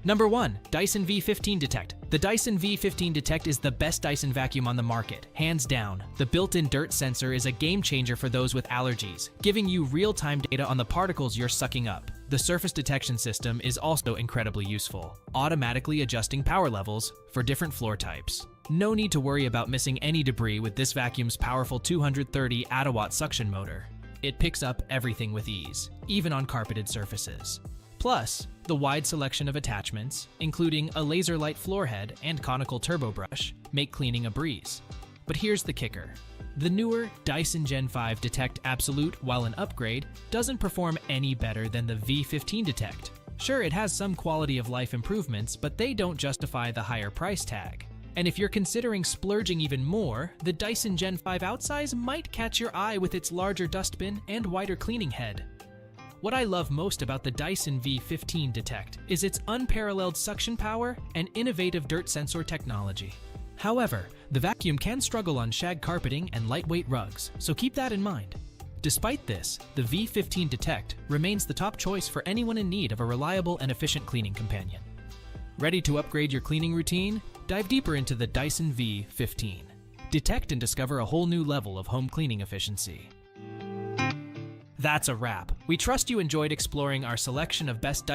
Number 1. Dyson V15 Detect. The Dyson V15 Detect is the best Dyson vacuum on the market, hands down. The built-in dirt sensor is a game changer for those with allergies, giving you real-time data on the particles you're sucking up. The surface detection system is also incredibly useful, automatically adjusting power levels for different floor types. No need to worry about missing any debris with this vacuum's powerful 230 Watt suction motor. It picks up everything with ease, even on carpeted surfaces. Plus, the wide selection of attachments, including a laser light floor head and conical turbo brush, make cleaning a breeze. But here's the kicker. The newer Dyson Gen 5 Detect Absolute, while an upgrade, doesn't perform any better than the V15 Detect. Sure, it has some quality of life improvements, but they don't justify the higher price tag. And if you're considering splurging even more, the Dyson Gen 5 Outsize might catch your eye with its larger dustbin and wider cleaning head. What I love most about the Dyson V15 Detect is its unparalleled suction power and innovative dirt sensor technology. However, the vacuum can struggle on shag carpeting and lightweight rugs, so keep that in mind. Despite this, the V15 Detect remains the top choice for anyone in need of a reliable and efficient cleaning companion. Ready to upgrade your cleaning routine? Dive deeper into the Dyson V15. Detect and discover a whole new level of home cleaning efficiency. That's a wrap. We trust you enjoyed exploring our selection of best